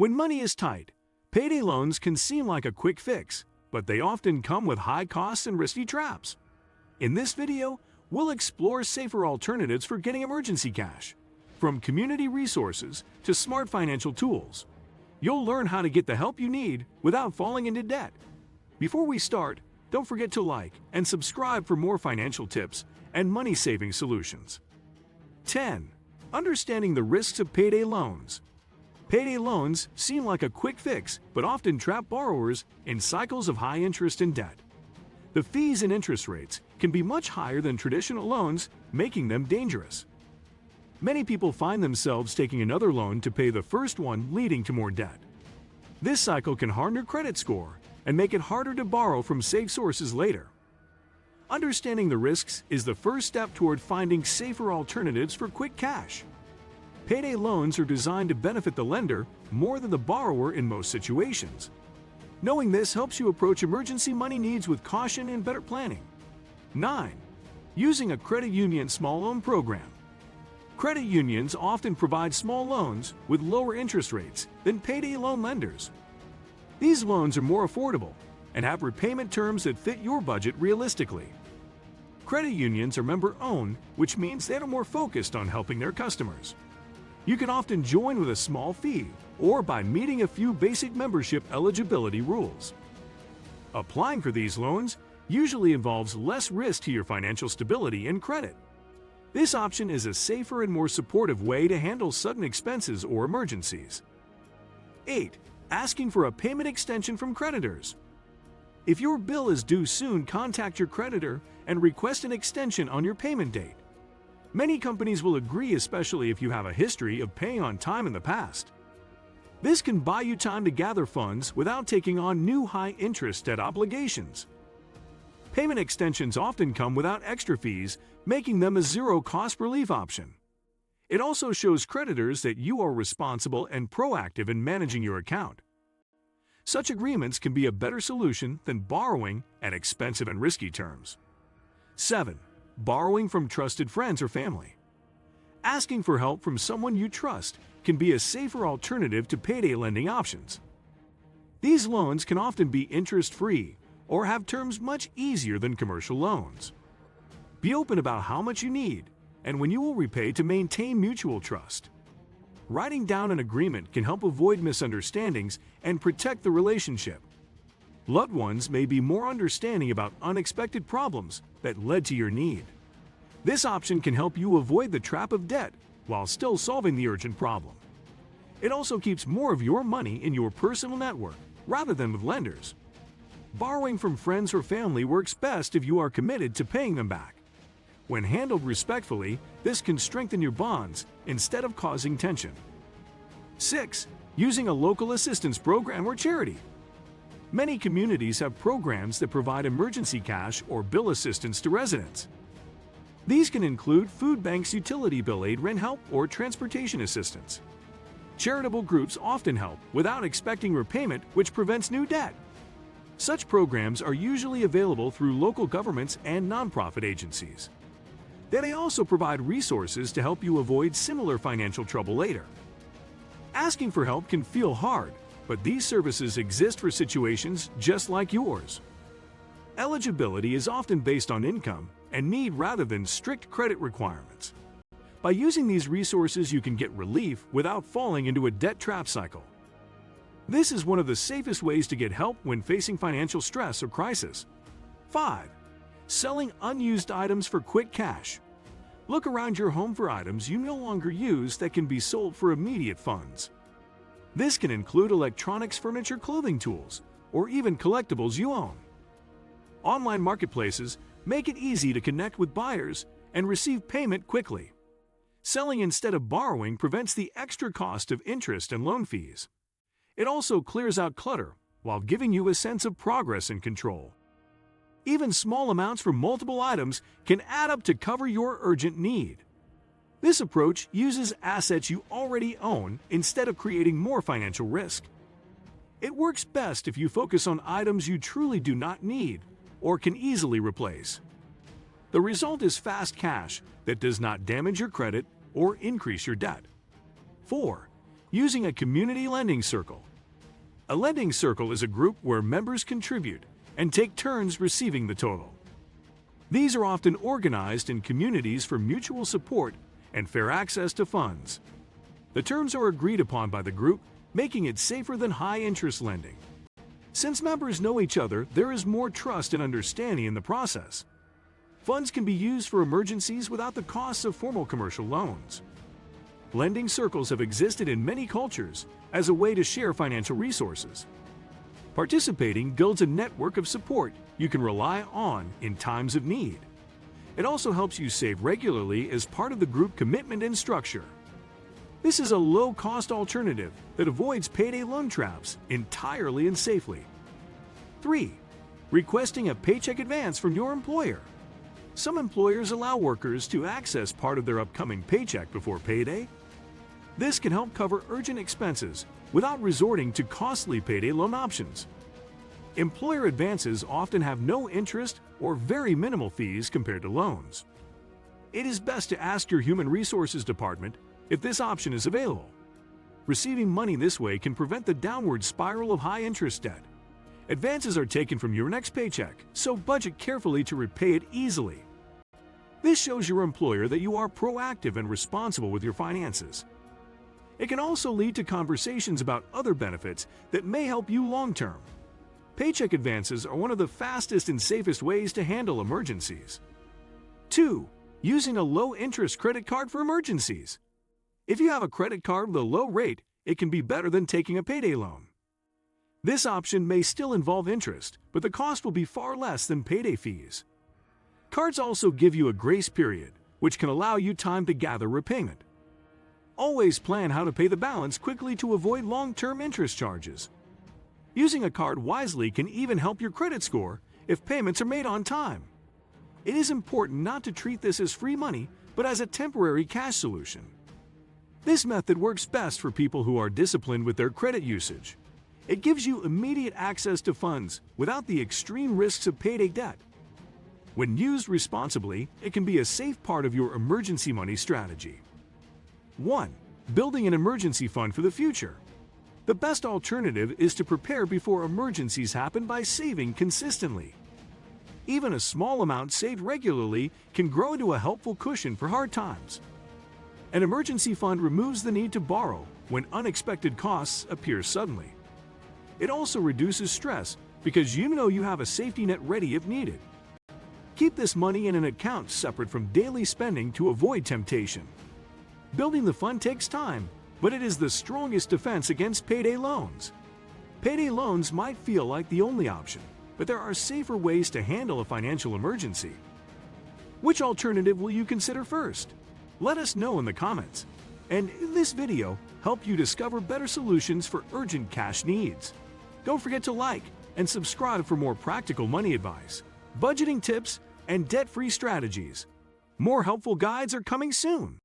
When money is tight, payday loans can seem like a quick fix, but they often come with high costs and risky traps. In this video, we'll explore safer alternatives for getting emergency cash. From community resources to smart financial tools, you'll learn how to get the help you need without falling into debt. Before we start, don't forget to like and subscribe for more financial tips and money-saving solutions. 10. Understanding the risks of payday loans. Payday loans seem like a quick fix, but often trap borrowers in cycles of high interest and debt. The fees and interest rates can be much higher than traditional loans, making them dangerous. Many people find themselves taking another loan to pay the first one, leading to more debt. This cycle can harm your credit score and make it harder to borrow from safe sources later. Understanding the risks is the first step toward finding safer alternatives for quick cash. Payday loans are designed to benefit the lender more than the borrower in most situations. Knowing this helps you approach emergency money needs with caution and better planning. 9. Using a credit union small loan program. Credit unions often provide small loans with lower interest rates than payday loan lenders. These loans are more affordable and have repayment terms that fit your budget realistically. Credit unions are member-owned, which means they are more focused on helping their customers. You can often join with a small fee or by meeting a few basic membership eligibility rules. Applying for these loans usually involves less risk to your financial stability and credit. This option is a safer and more supportive way to handle sudden expenses or emergencies. 8. Asking for a payment extension from creditors. If your bill is due soon, contact your creditor and request an extension on your payment date. Many companies will agree, especially if you have a history of paying on time in the past. This can buy you time to gather funds without taking on new high-interest debt obligations. Payment extensions often come without extra fees, making them a zero-cost relief option. It also shows creditors that you are responsible and proactive in managing your account. Such agreements can be a better solution than borrowing at expensive and risky terms. 7. Borrowing from trusted friends or family. Asking for help from someone you trust can be a safer alternative to payday lending options. These loans can often be interest-free or have terms much easier than commercial loans. Be open about how much you need and when you will repay to maintain mutual trust. Writing down an agreement can help avoid misunderstandings and protect the relationship. Loved ones may be more understanding about unexpected problems that led to your need. This option can help you avoid the trap of debt while still solving the urgent problem. It also keeps more of your money in your personal network rather than with lenders. Borrowing from friends or family works best if you are committed to paying them back. When handled respectfully, this can strengthen your bonds instead of causing tension. 6. Using a local assistance program or charity. Many communities have programs that provide emergency cash or bill assistance to residents. These can include food banks, utility bill aid, rent help, or transportation assistance. Charitable groups often help without expecting repayment, which prevents new debt. Such programs are usually available through local governments and nonprofit agencies. They may also provide resources to help you avoid similar financial trouble later. Asking for help can feel hard, but these services exist for situations just like yours. Eligibility is often based on income and need rather than strict credit requirements. By using these resources, you can get relief without falling into a debt trap cycle. This is one of the safest ways to get help when facing financial stress or crisis. 5. Selling unused items for quick cash. Look around your home for items you no longer use that can be sold for immediate funds. This can include electronics, furniture, clothing, tools, or even collectibles you own. Online marketplaces make it easy to connect with buyers and receive payment quickly. Selling instead of borrowing prevents the extra cost of interest and loan fees. It also clears out clutter while giving you a sense of progress and control. Even small amounts for multiple items can add up to cover your urgent need. This approach uses assets you already own instead of creating more financial risk. It works best if you focus on items you truly do not need or can easily replace. The result is fast cash that does not damage your credit or increase your debt. 4. Using a community lending circle. A lending circle is a group where members contribute and take turns receiving the total. These are often organized in communities for mutual support and fair access to funds. The terms are agreed upon by the group, making it safer than high-interest lending. Since members know each other, there is more trust and understanding in the process. Funds can be used for emergencies without the costs of formal commercial loans. Lending circles have existed in many cultures as a way to share financial resources. Participating builds a network of support you can rely on in times of need. It also helps you save regularly as part of the group commitment and structure. This is a low-cost alternative that avoids payday loan traps entirely and safely. 3. Requesting a paycheck advance from your employer. Some employers allow workers to access part of their upcoming paycheck before payday. This can help cover urgent expenses without resorting to costly payday loan options. Employer advances often have no interest or very minimal fees compared to loans. It is best to ask your Human Resources Department if this option is available. Receiving money this way can prevent the downward spiral of high-interest debt. Advances are taken from your next paycheck, so budget carefully to repay it easily. This shows your employer that you are proactive and responsible with your finances. It can also lead to conversations about other benefits that may help you long-term. Paycheck advances are one of the fastest and safest ways to handle emergencies. 2. Using a low-interest credit card for emergencies. If you have a credit card with a low rate, it can be better than taking a payday loan. This option may still involve interest, but the cost will be far less than payday fees. Cards also give you a grace period, which can allow you time to gather repayment. Always plan how to pay the balance quickly to avoid long-term interest charges. Using a card wisely can even help your credit score if payments are made on time. It is important not to treat this as free money, but as a temporary cash solution. This method works best for people who are disciplined with their credit usage. It gives you immediate access to funds without the extreme risks of payday debt. When used responsibly, it can be a safe part of your emergency money strategy. 1. Building an emergency fund for the future. The best alternative is to prepare before emergencies happen by saving consistently. Even a small amount saved regularly can grow into a helpful cushion for hard times. An emergency fund removes the need to borrow when unexpected costs appear suddenly. It also reduces stress because you know you have a safety net ready if needed. Keep this money in an account separate from daily spending to avoid temptation. Building the fund takes time, but it is the strongest defense against payday loans. Payday loans might feel like the only option, but there are safer ways to handle a financial emergency. Which alternative will you consider first? Let us know in the comments. And this video helped you discover better solutions for urgent cash needs. Don't forget to like and subscribe for more practical money advice, budgeting tips, and debt-free strategies. More helpful guides are coming soon.